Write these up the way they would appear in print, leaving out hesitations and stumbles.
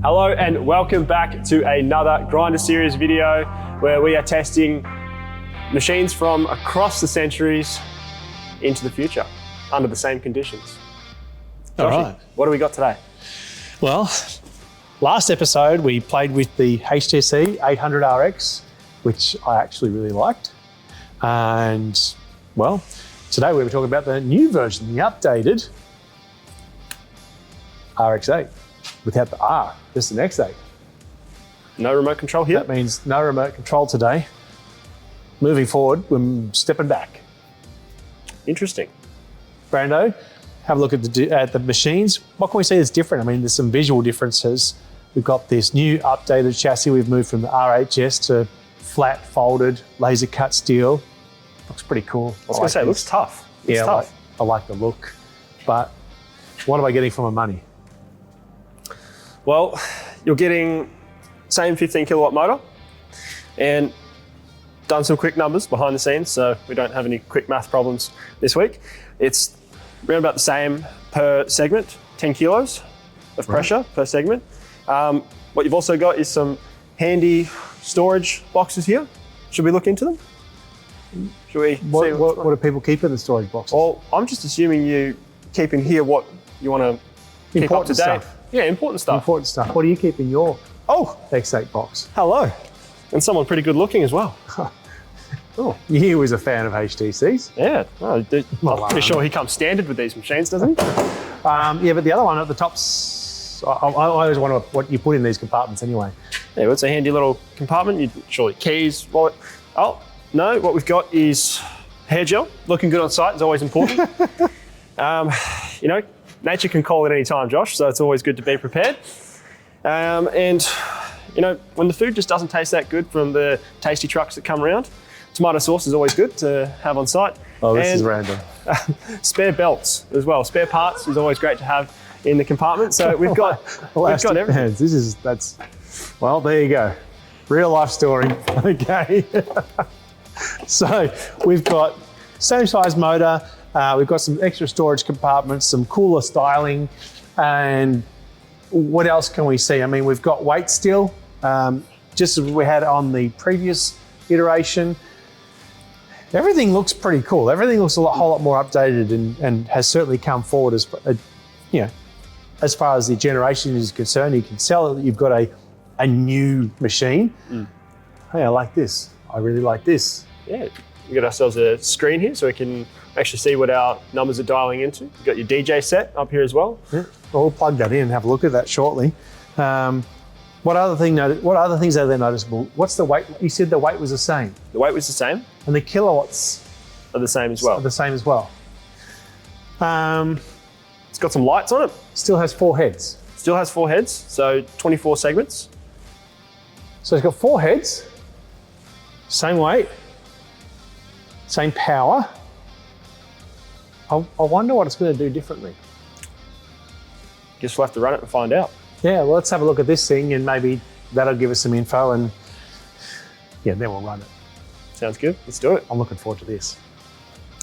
Hello and welcome back to another Grinder Series video where we are testing machines from across the centuries into the future under the same conditions. All Joshy, right. what do we got today? Well, last episode we played with the HTC 800 RX, which I actually really liked. And well, today we were talking about the new version, the updated RX8 without the R, just an X8. No remote control here? That means no remote control today. Moving forward, we're stepping back. Interesting. Brando, have a look at the machines. What can we see that's different? I mean, there's some visual differences. We've got this new updated chassis. We've moved from the RHS to flat, folded, laser cut steel. Looks pretty cool. I was going to say, it looks tough. It's tough. I like the look. But what am I getting for my money? Well, you're getting same 15 kilowatt motor and done some quick numbers behind the scenes, so we don't have any quick math problems this week. It's around about the same per segment, 10 kilos of pressure per segment. What you've also got is some handy storage boxes here. Should we look into them? Should we see what do people keep in the storage boxes? Well, I'm just assuming you keep in here what you want to keep up to date. Stuff. Yeah, important stuff. Important stuff. What do you keep in your X8 box? Hello. And someone pretty good looking as well. Oh, he was a fan of HTCs. Yeah, well, I'm pretty sure he comes standard with these machines, doesn't he? Yeah, but the other one at the top's, I always wonder what you put in these compartments anyway. Yeah, well, it's a handy little compartment. You surely keys, wallet. Oh, no, what we've got is hair gel. Looking good on site is always important. You know, nature can call at any time, Josh, so it's always good to be prepared. And, you know, when the food just doesn't taste that good from the tasty trucks that come around, tomato sauce is always good to have on site. Oh, this is random. Spare belts as well. Spare parts is always great to have in the compartment. So we've got everything. Well, there you go. Real life story. Okay. So we've got same size motor. We've got some extra storage compartments, some cooler styling, and what else can we see? I mean, we've got weight still, just as we had on the previous iteration. Everything looks pretty cool. Everything looks a whole lot more updated and has certainly come forward as, you know, as far as the generation is concerned. You can tell that you've got a new machine. Hey, I like this. I really like this. Yeah, we got ourselves a screen here so we can actually see what our numbers are dialing into. You've got your DJ set up here as well. Yeah, we'll plug that in and have a look at that shortly. What other things are there noticeable? What's the weight? You said the weight was the same. The weight was the same. And the kilowatts are the same as well. Are the same as well. It's got some lights on it. Still has 4 heads. Still has 4 heads, so 24 segments. So it's got 4 heads, same weight, same power. I wonder what it's going to do differently. Guess we'll have to run it and find out. Yeah, well, let's have a look at this thing and maybe that'll give us some info and yeah, then we'll run it. Sounds good. Let's do it. I'm looking forward to this.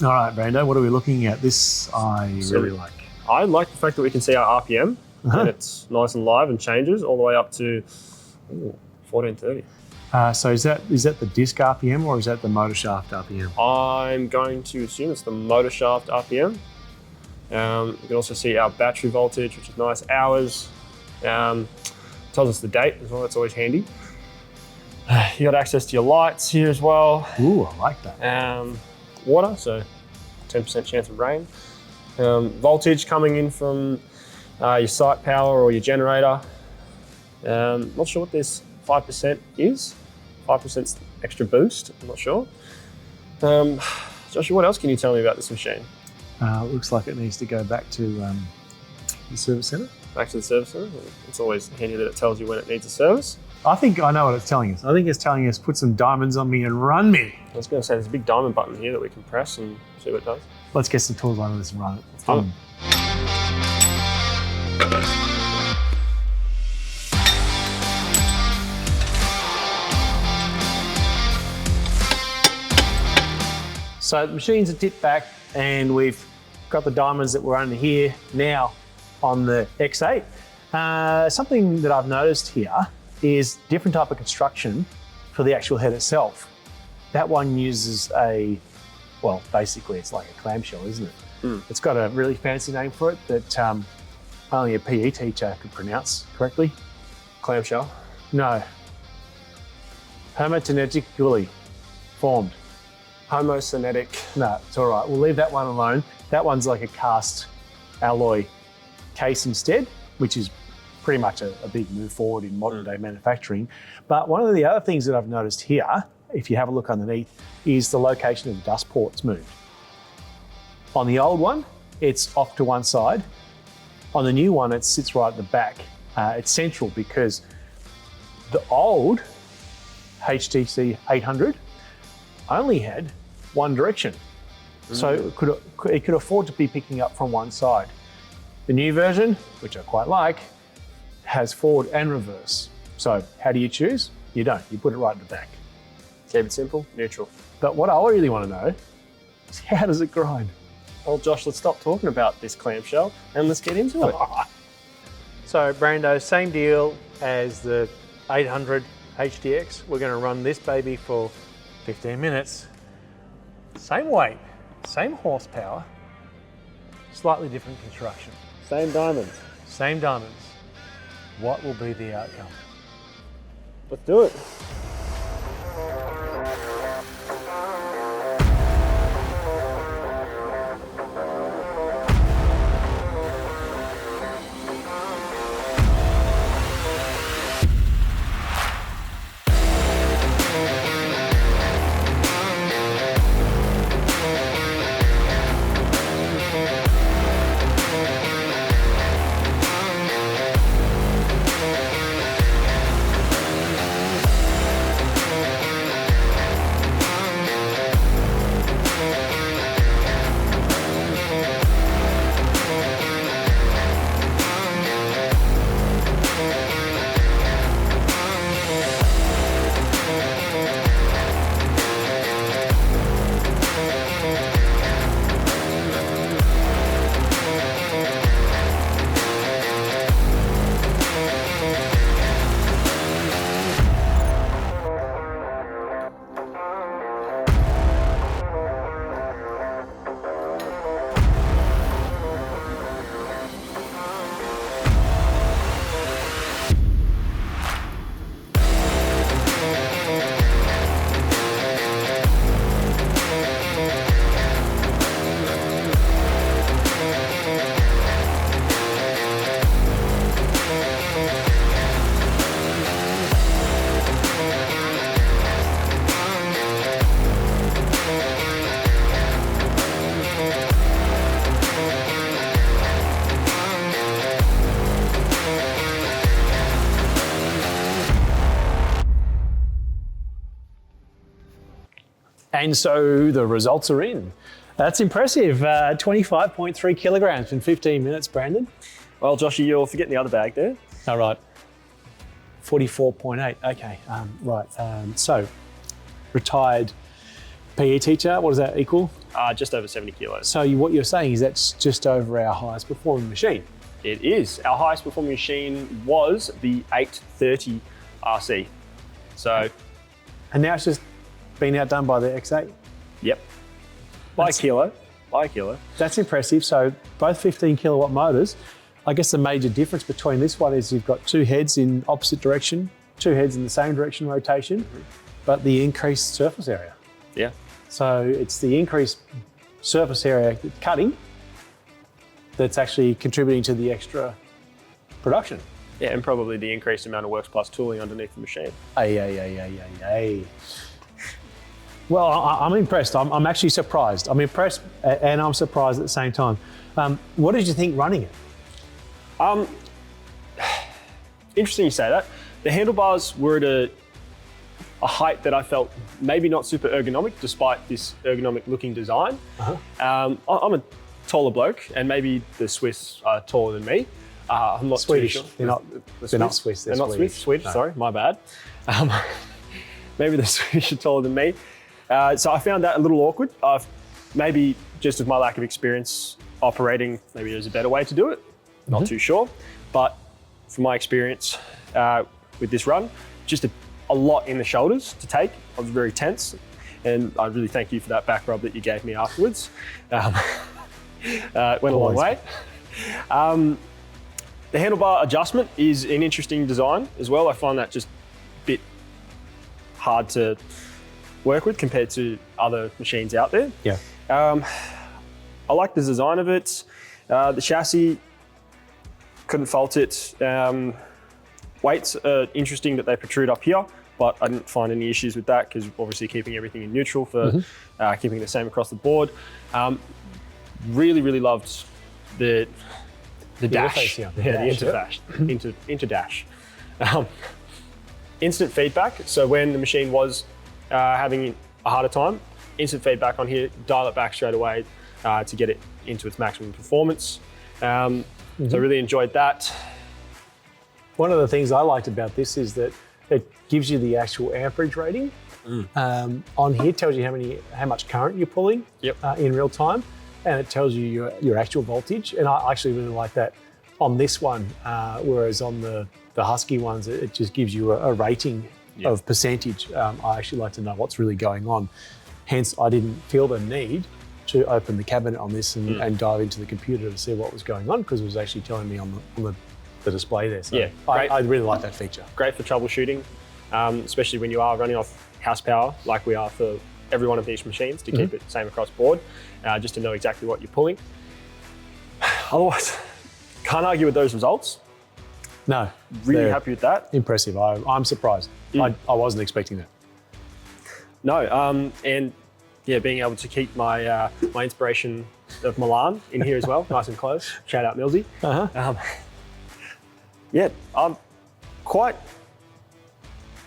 All right, Brando, what are we looking at? This I really like. I like the fact that we can see our RPM and it's nice and live and changes all the way up to 1430. So is that the disc RPM or is that the motor shaft RPM? I'm going to assume it's the motor shaft RPM. You can also see our battery voltage, which is nice, hours. Tells us the date as well, that's always handy. You got access to your lights here as well. Ooh, I like that. Water, so 10% chance of rain. Voltage coming in from your site power or your generator. Not sure what this 5% is. 5% extra boost, I'm not sure. Joshua, what else can you tell me about this machine? Looks like it needs to go back to the service center. Back to the service center? It's always handy that it tells you when it needs a service. I think I know what it's telling us. I think it's telling us put some diamonds on me and run me. I was going to say there's a big diamond button here that we can press and see what it does. Let's get some tools on this and run it. Let's do it. So the machines are tipped back and we've got the diamonds that were under here now on the X8. Something that I've noticed here is different type of construction for the actual head itself. That one uses well, basically it's like a clamshell, isn't it? It's got a really fancy name for it that only a PE teacher could pronounce correctly. Clamshell? No. Homogenetically formed. Homogenetic. No, it's all right. We'll leave that one alone. That one's like a cast alloy case instead, which is pretty much a big move forward in modern day manufacturing. But one of the other things that I've noticed here, if you have a look underneath, is the location of the dust ports moved. On the old one, it's off to one side. On the new one, it sits right at the back. It's central because the old HTC 800 only had one direction. So it could afford to be picking up from one side. The new version, which I quite like, has forward and reverse. So how do you choose? You don't, you put it right at the back. Keep it simple, neutral. But what I really want to know is how does it grind? Well, Josh, let's stop talking about this clamshell and let's get into it. So Brando, same deal as the 800 HTX. We're going to run this baby for 15 minutes. Same weight, same horsepower, slightly different construction. Same diamonds. Same diamonds. What will be the outcome? Let's do it. And so the results are in. That's impressive. 25.3 kilograms in 15 minutes, Brandon. Well, Joshy, you're forgetting the other bag there. All right. 44.8. Okay. Right. So retired PE teacher. What does that equal? Just over 70 kilos. So what you're saying is that's just over our highest performing machine. It is. Our highest performing machine was the 830 RC. So. And now it's just been outdone by the X8? Yep. By a kilo. That's impressive. So both 15 kilowatt motors. I guess the major difference between this one is you've got two heads in opposite direction, two heads in the same direction rotation, but the increased surface area. Yeah. So it's the increased surface area cutting that's actually contributing to the extra production. Yeah, and probably the increased amount of works plus tooling underneath the machine. Well, I'm impressed. I'm actually surprised. I'm impressed and I'm surprised at the same time. What did you think running it? Interesting you say that. The handlebars were at a height that I felt maybe not super ergonomic, despite this ergonomic looking design. I'm a taller bloke, and maybe the Swiss are taller than me. I'm not Swedish. Too sure. They're not Swiss. They're not Swedish. No. Sorry, my bad. Maybe the Swedish are taller than me. So I found that a little awkward. Maybe just with my lack of experience operating, maybe there's a better way to do it. Not too sure. But from my experience with this run, just a lot in the shoulders to take. I was very tense, and I really thank you for that back rub that you gave me afterwards. It went a long way. The handlebar adjustment is an interesting design as well. I find that just a bit hard to work with compared to other machines out there. Yeah. I like the design of it. The chassis, couldn't fault it. Weights are interesting that they protrude up here, but I didn't find any issues with that because obviously keeping everything in neutral for keeping the same across the board. Really, really loved the dash, the interdash. Instant feedback. So when the machine was having a harder time, instant feedback on here, dial it back straight away to get it into its maximum performance. So I really enjoyed that. One of the things I liked about this is that it gives you the actual amperage rating. On here, tells you how much current you're pulling in real time, and it tells you your actual voltage. And I actually really like that on this one, whereas on the Husky ones, it just gives you a rating of percentage. I actually like to know what's really going on. Hence, I didn't feel the need to open the cabinet on this and dive into the computer to see what was going on, because it was actually telling me on the display there. So I really like that feature. Great for troubleshooting, especially when you are running off house power like we are for every one of these machines, to keep it same across board, just to know exactly what you're pulling. Otherwise, can't argue with those results. No. Really happy with that. Impressive. I'm surprised. I wasn't expecting that. No, and yeah, being able to keep my my inspiration of Milan in here as well, nice and close. Shout out Millsy. Yeah, I'm quite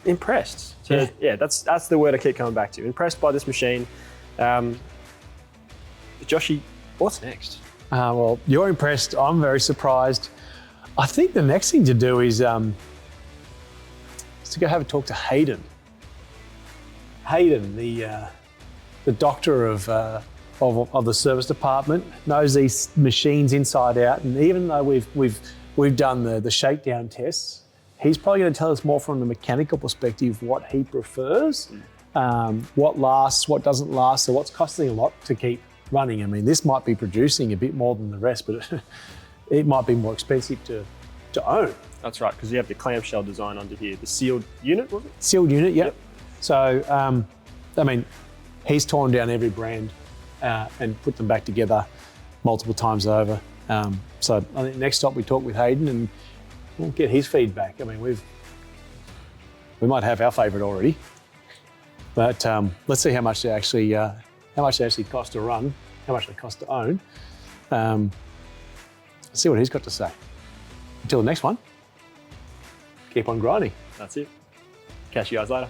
impressed. So yeah, that's the word I keep coming back to. Impressed by this machine. Joshy, what's next? Well, you're impressed. I'm very surprised. I think the next thing to do is to go have a talk to Hayden. Hayden, the doctor of the service department, knows these machines inside out, and even though we've done the shakedown tests, he's probably going to tell us more from the mechanical perspective what he prefers, what lasts, what doesn't last, so what's costing a lot to keep running. I mean, this might be producing a bit more than the rest, but it might be more expensive to own. That's right, because you have the clamshell design under here, the sealed unit, was it? Sealed unit, yep. So, I mean, he's torn down every brand and put them back together multiple times over. So I think next stop we talk with Hayden and we'll get his feedback. I mean, we might have our favourite already, but let's see how much they actually cost to run, how much they cost to own. Let's see what he's got to say. Until the next one, keep on grinding. That's it. Catch you guys later.